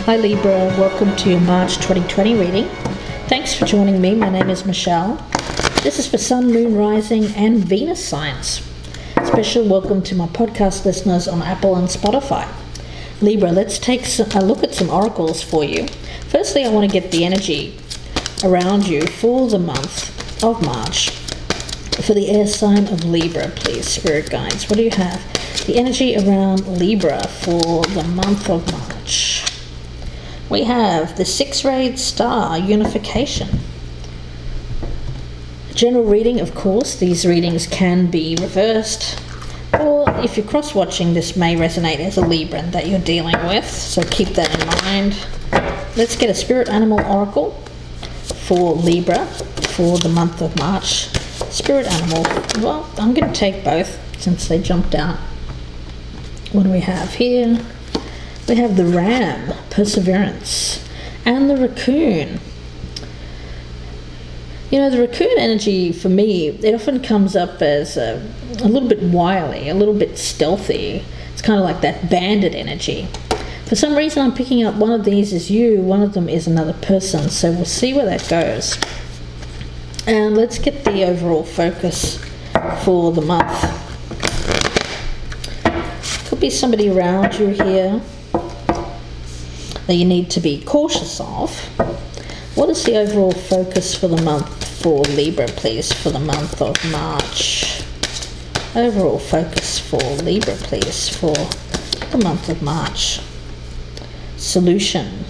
Hi Libra, welcome to your March 2020 reading. Thanks for joining me. My name is Michelle. This is for Sun, Moon, Rising and Venus signs. Special welcome to my podcast listeners on Apple and Spotify. Libra, let's take a look at some oracles for you. Firstly, I want to get the energy around you for the month of March. For the air sign of Libra, please, Spirit Guides. What do you have? The energy around Libra for the month of March. We have the 6-rayed star, unification. General reading, of course. These readings can be reversed. Or if you're cross-watching, this may resonate as a Libran that you're dealing with. So keep that in mind. Let's get a spirit animal oracle for Libra for the month of March. Spirit animal. Well, I'm going to take both since they jumped out. What do we have here? We have the ram, perseverance, and the raccoon. You know, the raccoon energy for me, it often comes up as a little bit wily, a little bit stealthy. It's kind of like that bandit energy. For some reason, I'm picking up one of these is you, one of them is another person. So we'll see where that goes. And let's get the overall focus for the month. Could be somebody around you here that you need to be cautious of. What is the overall focus for the month for Libra, please, for the month of March? Overall focus for Libra, please, for the month of March. Solution.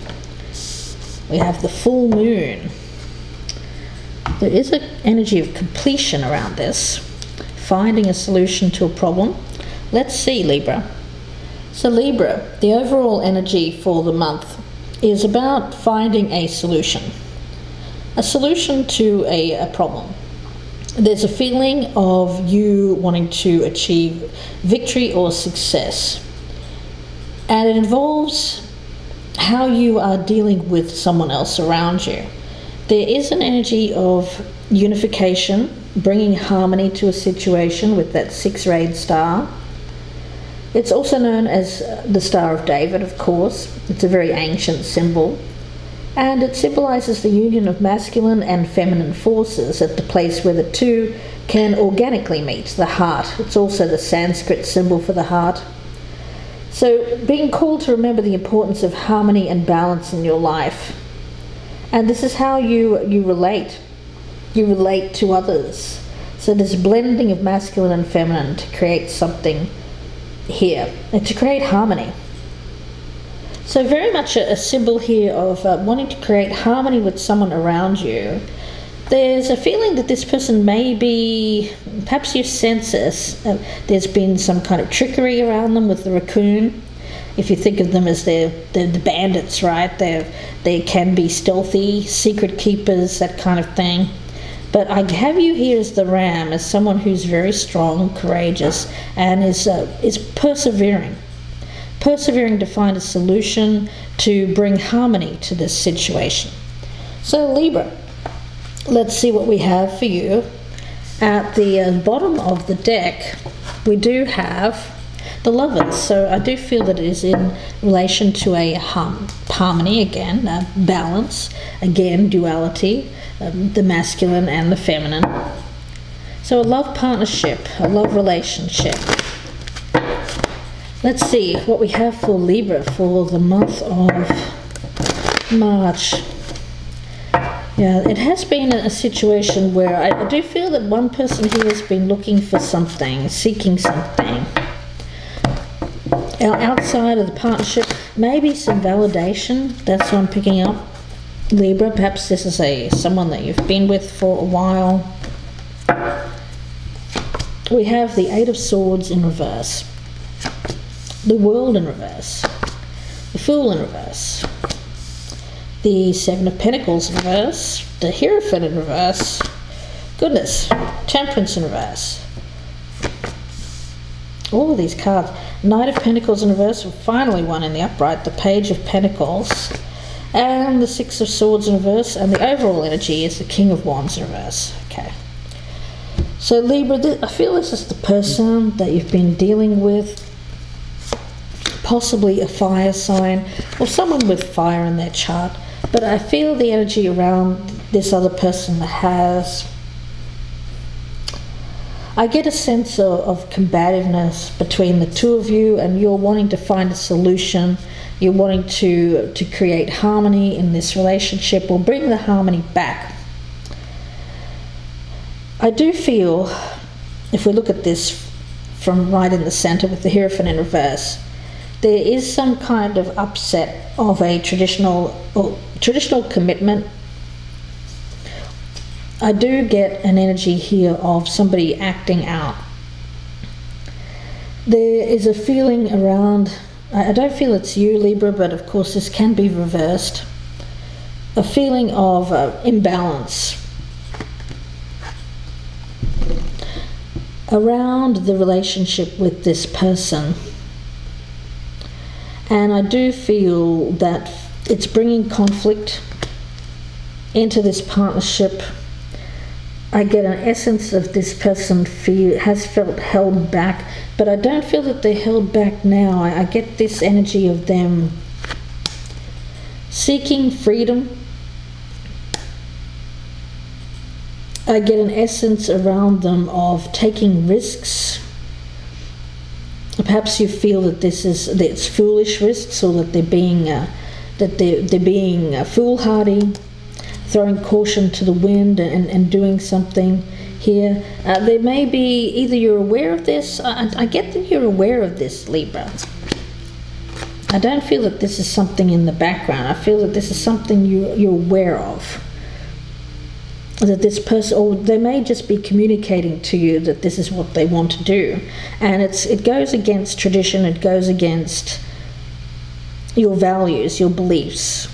We have the full moon. There is an energy of completion around this, finding a solution to a problem. Let's see, Libra. So Libra, the overall energy for the month is about finding a solution to a problem. There's a feeling of you wanting to achieve victory or success, and it involves how you are dealing with someone else around you. There is an energy of unification, bringing harmony to a situation with that 6-rayed star. It's also known as the Star of David, of course. It's a very ancient symbol. And it symbolizes the union of masculine and feminine forces at the place where the two can organically meet, the heart. It's also the Sanskrit symbol for the heart. So being called to remember the importance of harmony and balance in your life. And this is how you relate. You relate to others. So there's a blending of masculine and feminine to create something here, and to create harmony. So very much a symbol here of wanting to create harmony with someone around you. There's a feeling that this person may be, perhaps you sense this, there's been some kind of trickery around them with the raccoon. If you think of them as they're the bandits, right? They can be stealthy, secret keepers, that kind of thing. But I have you here as the ram, as someone who's very strong, courageous, and is persevering to find a solution to bring harmony to this situation. So Libra, let's see what we have for you. At the bottom of the deck, we do have the Lovers. So I do feel that it is in relation to a harmony again, balance, again, duality. The masculine and the feminine. So a love partnership, a love relationship. Let's see what we have for Libra for the month of March. Yeah, it has been a situation where I do feel that one person here has been looking for something, seeking something. Outside of the partnership, maybe some validation. That's what I'm picking up. Libra, perhaps this is someone that you've been with for a while. We have the 8 of Swords in reverse, the World in reverse, the Fool in reverse, the 7 of Pentacles in reverse, the Hierophant in reverse, goodness, Temperance in reverse. All of these cards. Knight of Pentacles in reverse, and finally one in the upright, the Page of Pentacles. And the 6 of Swords in reverse, and the overall energy is the King of Wands in reverse. Okay. So Libra, I feel this is the person that you've been dealing with. possibly a fire sign or someone with fire in their chart. But I feel the energy around this other person I get a sense of combativeness between the two of you, and you're wanting to find a solution. You're wanting to create harmony in this relationship, or bring the harmony back. I do feel, if we look at this from right in the center with the Hierophant in reverse, there is some kind of upset of a traditional commitment. I do get an energy here of somebody acting out. There is a feeling around, I don't feel it's you, Libra, but of course this can be reversed, a feeling of imbalance around the relationship with this person. And I do feel that it's bringing conflict into this partnership. I get an essence of this person has felt held back, but I don't feel that they're held back now. I get this energy of them seeking freedom. I get an essence around them of taking risks. Perhaps you feel that it's foolish risks, or that they're being foolhardy, throwing caution to the wind and doing something here. There may be, either you're aware of this, I get that you're aware of this, Libra. I don't feel that this is something in the background. I feel that this is something you're aware of. That this person, or they may just be communicating to you that this is what they want to do. And it goes against tradition, it goes against your values, your beliefs.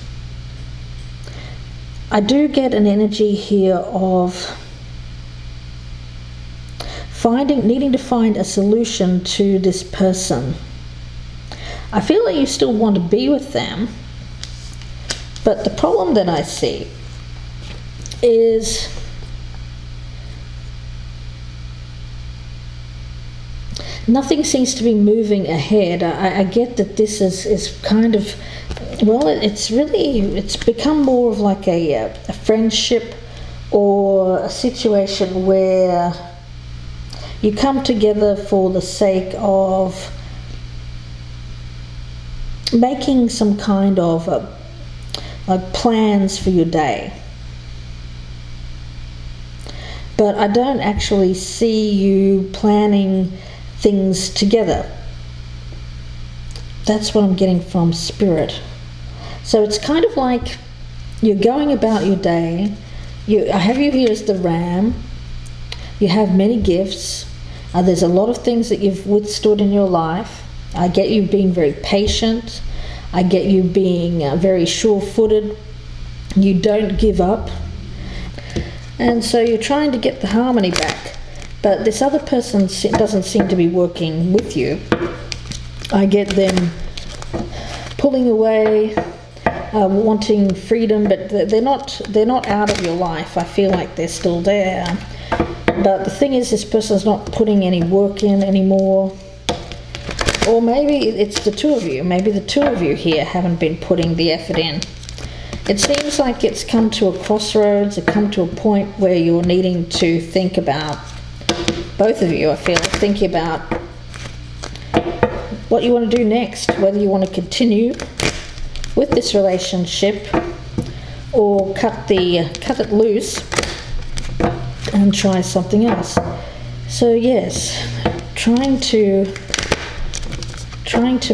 I do get an energy here of needing to find a solution to this person. I feel that you still want to be with them, but the problem that I see is nothing seems to be moving ahead. I get that this is kind of, well, it's become more of like a friendship, or a situation where you come together for the sake of making some kind of like plans for your day. But I don't actually see you planning things together. That's what I'm getting from Spirit. So it's kind of like you're going about your day. I have you here as the ram. You have many gifts. There's a lot of things that you've withstood in your life. I get you being very patient. I get you being very sure-footed. You don't give up. And so you're trying to get the harmony back. But this other person doesn't seem to be working with you. I get them pulling away, wanting freedom, but they're not out of your life. I feel like they're still there. But the thing is, this person's not putting any work in anymore. Or maybe it's the two of you. Maybe the two of you here haven't been putting the effort in. It seems like it's come to a crossroads, it's come to a point where you're needing to think about, both of you, I feel, thinking about what you want to do next, whether you want to continue with this relationship or cut it loose and try something else. So yes, trying to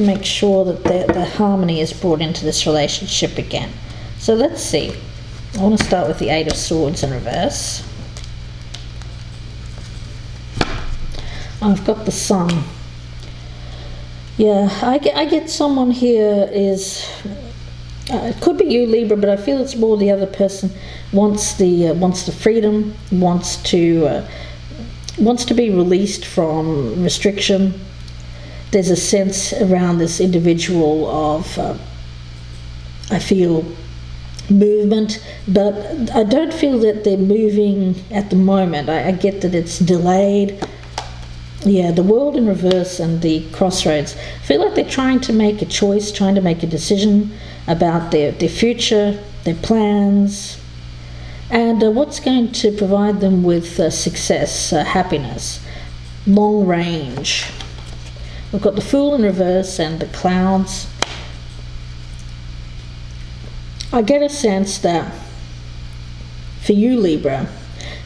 make sure that the harmony is brought into this relationship again. So let's see. I want to start with the Eight of Swords in reverse. I've got the Sun. Yeah, I get someone here is, it could be you, Libra, but I feel it's more the other person wants the freedom, wants to be released from restriction. There's a sense around this individual of, I feel, movement, but I don't feel that they're moving at the moment. I get that it's delayed. Yeah, the world in reverse and the crossroads. I feel like they're trying to make a choice, trying to make a decision about their future, their plans, and what's going to provide them with success, happiness, long range. We've got the Fool in reverse and the clouds. I get a sense that for you, Libra,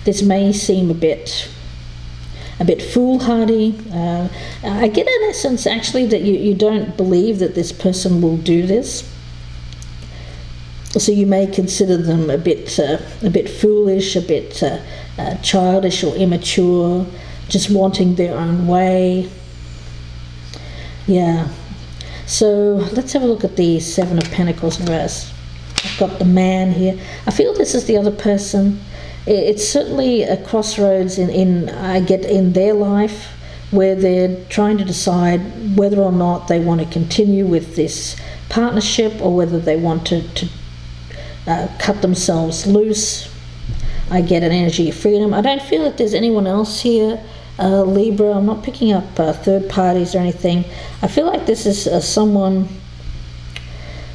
this may seem a bit foolhardy. I get an essence actually that you don't believe that this person will do this. So you may consider them a bit foolish, a bit childish or immature, just wanting their own way. Yeah. So let's have a look at the Seven of Pentacles in reverse. I've got the Man here. I feel this is the other person. It's certainly a crossroads in their life where they're trying to decide whether or not they want to continue with this partnership or whether they want to cut themselves loose. I get an energy of freedom. I don't feel that there's anyone else here, Libra. I'm not picking up third parties or anything. I feel like this is someone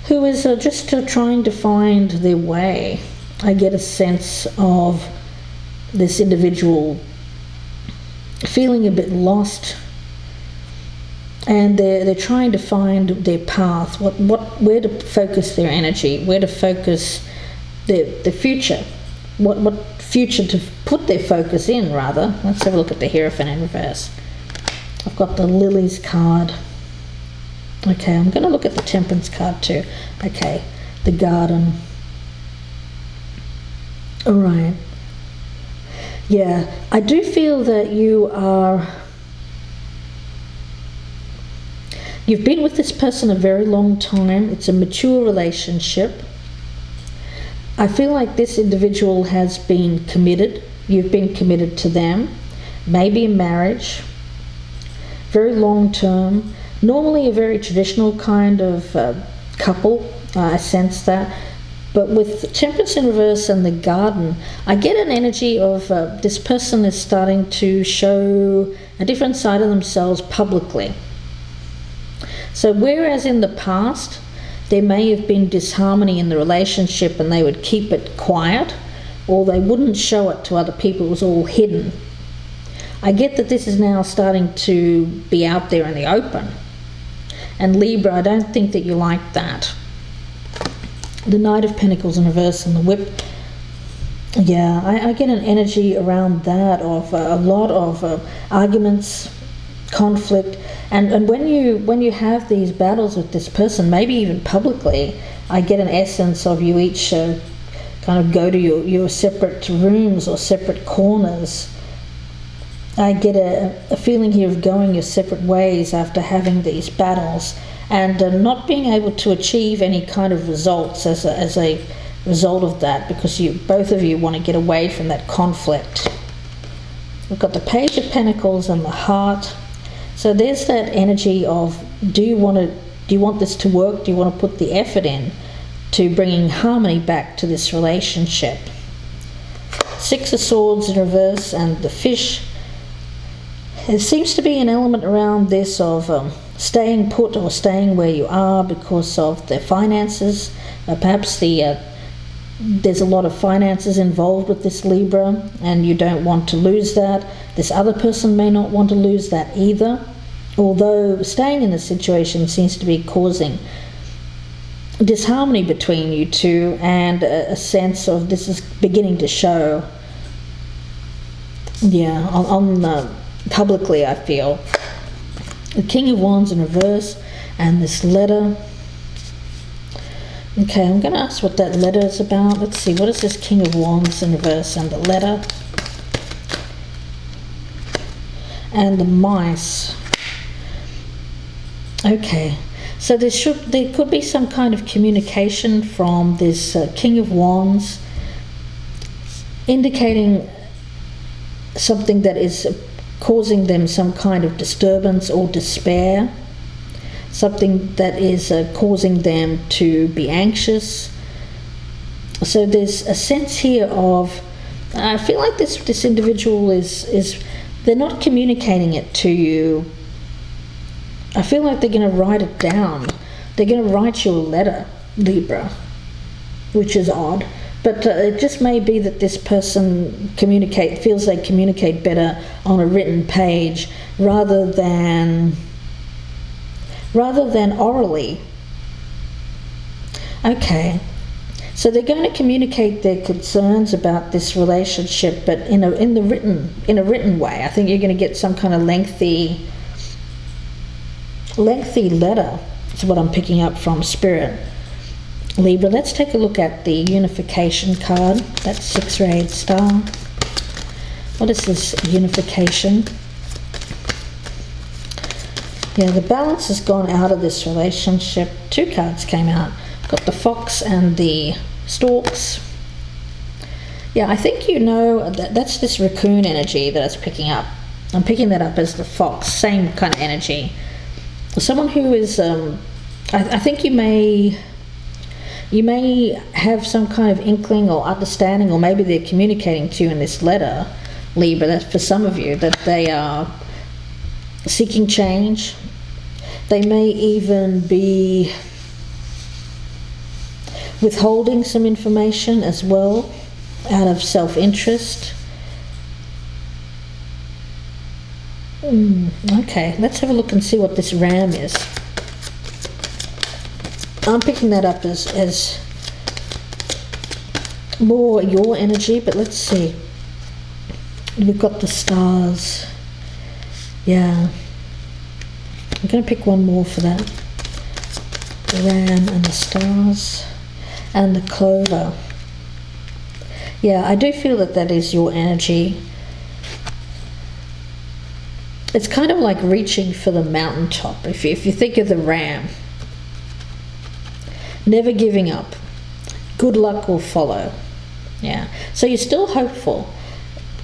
who is just trying to find their way. I get a sense of this individual feeling a bit lost, and they're trying to find their path, where to focus their energy, where to focus their future, what future to put their focus in, rather. Let's have a look at the Hierophant in reverse. I've got the Lilies card. Okay, I'm going to look at the Temperance card too. Okay, the Garden. All right. Yeah, I do feel that you've been with this person a very long time. It's a mature relationship. I feel like this individual has been committed. You've been committed to them. Maybe a marriage. Very long term. Normally a very traditional kind of couple. I sense that. But with Temperance in reverse and the Garden, I get an energy of this person is starting to show a different side of themselves publicly. So whereas in the past there may have been disharmony in the relationship and they would keep it quiet, or they wouldn't show it to other people, it was all hidden, I get that this is now starting to be out there in the open. And Libra, I don't think that you like that. The Knight of Pentacles in reverse and the Whip. Yeah, I get an energy around that of a lot of arguments, conflict, and when you have these battles with this person, maybe even publicly, I get an essence of you each kind of go to your separate rooms or separate corners. I get a feeling here of going your separate ways after having these battles, and not being able to achieve any kind of results as a result of that, because both of you want to get away from that conflict. We've got the Page of Pentacles and the Heart. So there's that energy of, do you want this to work? Do you want to put the effort in to bringing harmony back to this relationship? Six of Swords in reverse and the Fish. There seems to be an element around this of staying put or staying where you are because of the finances. Perhaps there's a lot of finances involved with this Libra and you don't want to lose that. This other person may not want to lose that either, although staying in the situation seems to be causing disharmony between you two, and a sense of this is beginning to show, yeah, on publicly, I feel. The King of Wands in reverse and this letter. Okay, I'm going to ask what that letter is about. Let's see, what is this King of Wands in reverse and the letter? And the Mice. Okay, so there could be some kind of communication from this King of Wands indicating something that is causing them some kind of disturbance or despair, something that is causing them to be anxious. So there's a sense here of, I feel like this individual is they're not communicating it to you. I feel like they're going to write it down. They're going to write you a letter, Libra, which is odd. But it just may be that this person feels they communicate better on a written page rather than orally. Okay. So they're going to communicate their concerns about this relationship, but in a written way. I think you're going to get some kind of lengthy letter. That's what I'm picking up from Spirit. Libra, let's take a look at the unification card. That's 6-rayed star. What is this unification? Yeah, the balance has gone out of this relationship. 2 cards came out. Got the fox and the storks. Yeah, I think you know that's this raccoon energy that it's picking up. I'm picking that up as the fox, same kind of energy. Someone who is, I think you may have some kind of inkling or understanding, or maybe they're communicating to you in this letter, Libra, that for some of you, that they are seeking change. They may even be withholding some information as well, out of self-interest. Okay, let's have a look and see what this ram is. I'm picking that up as more your energy, but let's see. We've got the stars. Yeah. I'm going to pick one more for that. The ram and the stars. And the clover. Yeah, I do feel that is your energy. It's kind of like reaching for the mountaintop. If you think of the ram, never giving up. Good luck will follow. Yeah. So you're still hopeful.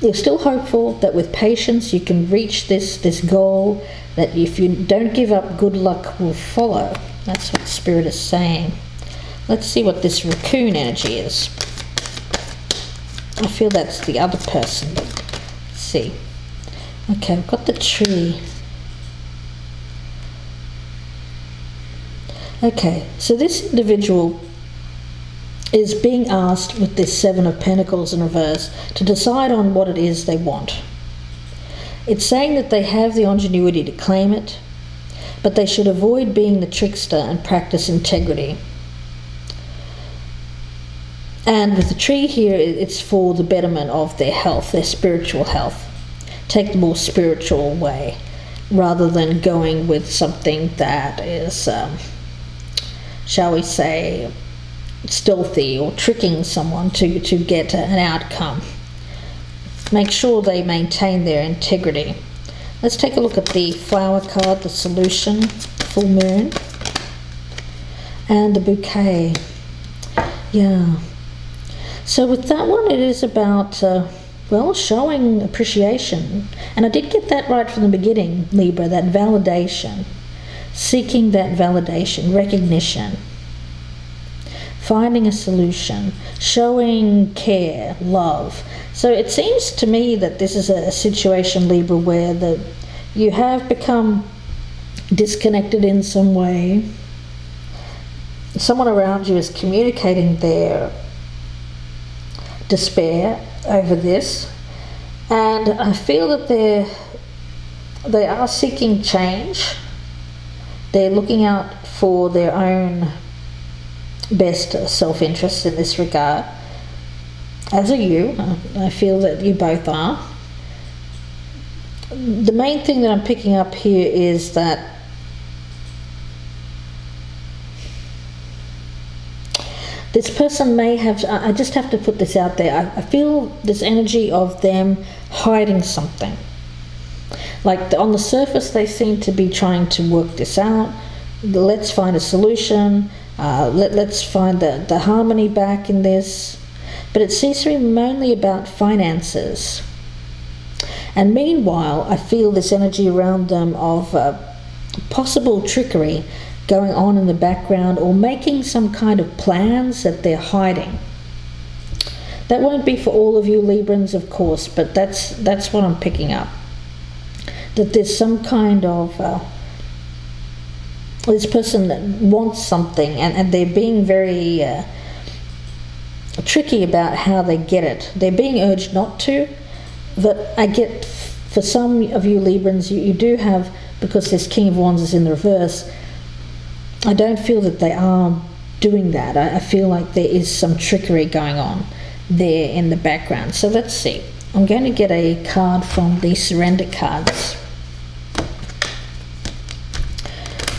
You're still hopeful that with patience you can reach this goal. That if you don't give up, good luck will follow. That's what Spirit is saying. Let's see what this raccoon energy is. I feel that's the other person. Let's see. Okay, I've got the tree. Okay, so this individual is being asked with this 7 of Pentacles in reverse to decide on what it is they want. It's saying that they have the ingenuity to claim it, but they should avoid being the trickster and practice integrity. And with the tree here, it's for the betterment of their health, their spiritual health. Take the more spiritual way, rather than going with something that is, shall we say, stealthy or tricking someone to get an outcome. Make sure they maintain their integrity. Let's take a look at the flower card, the solution, full moon, and the bouquet. Yeah. So with that one, it is about, well, showing appreciation. And I did get that right from the beginning, Libra, that validation. Seeking that validation, recognition. Finding a solution. Showing care, love. So it seems to me that this is a situation, Libra, where you have become disconnected in some way. Someone around you is communicating their despair over this, and I feel that they are seeking change. They're looking out for their own best self-interest in this regard, as are you. I feel that you both are. The main thing that I'm picking up here is that this person may have, I just have to put this out there, I feel this energy of them hiding something. Like on the surface they seem to be trying to work this out. Let's find a solution. Let's find the harmony back in this. But it seems to be mainly about finances. And meanwhile, I feel this energy around them of possible trickery going on in the background, or making some kind of plans that they're hiding. That won't be for all of you Librans, of course, but that's what I'm picking up. that there's some kind of this person that wants something, and they're being very tricky about how they get it. They're being urged not to, but I get for some of you Librans, you do have, because this King of Wands is in the reverse, I don't feel that they are doing that. I feel like there is some trickery going on there in the background. So let's see. I'm going to get a card from the surrender cards.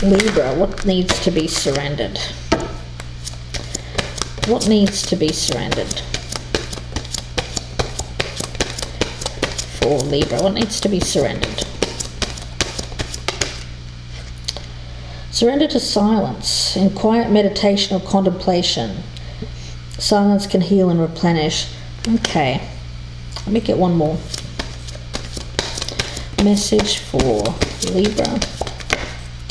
Libra, what needs to be surrendered? What needs to be surrendered for Libra? What needs to be surrendered? Surrender to silence in quiet meditation or contemplation. Silence can heal and replenish. Okay, let me get one more message for Libra.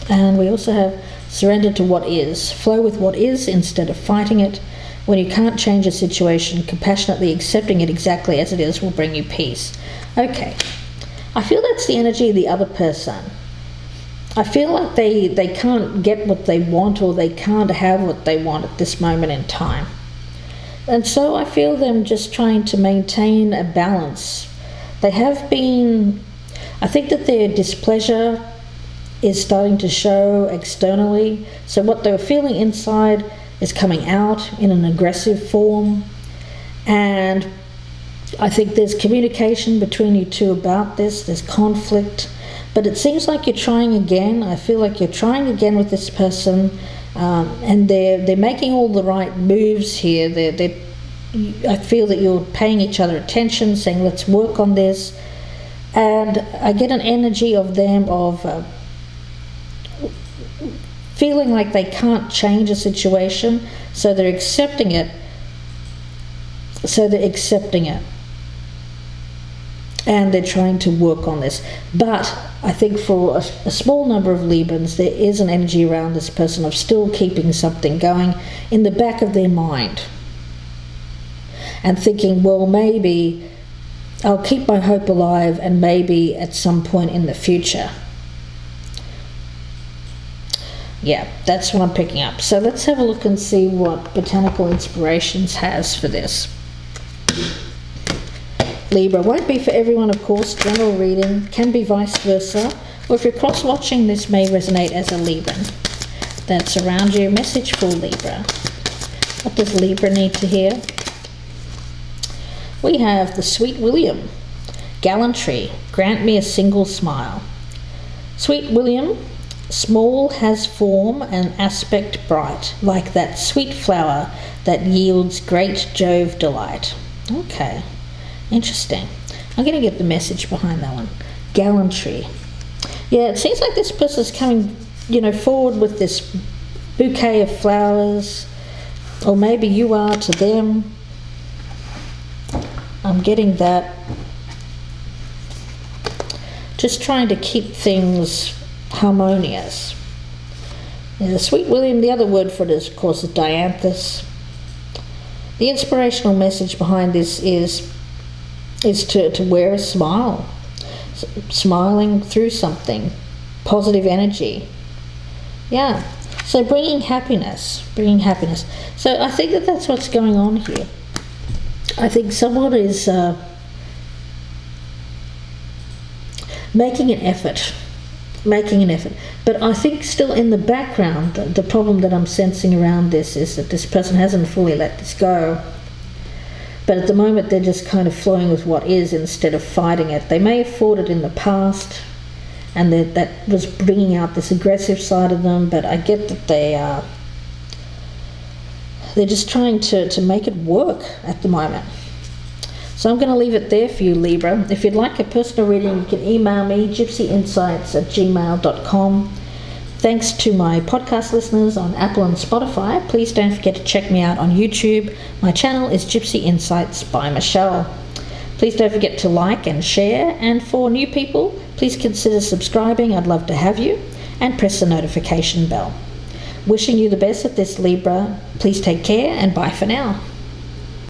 And we also have surrender to what is. Flow with what is instead of fighting it. When you can't change a situation, compassionately accepting it exactly as it is will bring you peace. Okay, I feel that's the energy of the other person. I feel like they can't get what they want, or they can't have what they want at this moment in time. And so I feel them just trying to maintain a balance. They have been, I think that their displeasure is starting to show externally. So what they were feeling inside is coming out in an aggressive form. And I think there's communication between you two about this. There's conflict. But it seems like you're trying again. I feel like you're trying again with this person, and they're making all the right moves here. I feel that you're paying each other attention, saying, let's work on this. And I get an energy of them of feeling like they can't change a situation, so they're accepting it. And they're trying to work on this. But I think for a small number of Librans, there is an energy around this person of still keeping something going in the back of their mind. And thinking, well, maybe I'll keep my hope alive, and maybe at some point in the future. Yeah, that's what I'm picking up. So let's have a look and see what Botanical Inspirations has for this. Libra, won't be for everyone, of course. General reading, can be vice versa. Or if you're cross-watching, this may resonate as a Libran that's around you. Message for Libra. What does Libra need to hear? We have the Sweet William. Gallantry, grant me a single smile. Sweet William, small has form and aspect bright, like that sweet flower that yields great Jove delight. Okay. Interesting. I'm going to get the message behind that one. Gallantry. Yeah, it seems like this person's coming, forward with this bouquet of flowers, or maybe you are to them. I'm getting that. Just trying to keep things harmonious. Yeah, the Sweet William, the other word for it is, of course, is dianthus. The inspirational message behind this is to wear a smile, smiling through something, positive energy. Yeah, so bringing happiness. So I think that that's what's going on here. I think someone is making an effort, but I think still in the background, the problem that I'm sensing around this is that this person hasn't fully let this go. But at the moment, they're just kind of flowing with what is instead of fighting it. They may have fought it in the past, and that was bringing out this aggressive side of them, but I get that they're just trying to make it work at the moment. So I'm going to leave it there for you, Libra. If you'd like a personal reading, you can email me, gypsyinsights@gmail.com. Thanks to my podcast listeners on Apple and Spotify. Please don't forget to check me out on YouTube. My channel is Gypsy Insights by Michelle. Please don't forget to like and share. And for new people, please consider subscribing. I'd love to have you. And press the notification bell. Wishing you the best at this, Libra. Please take care and bye for now.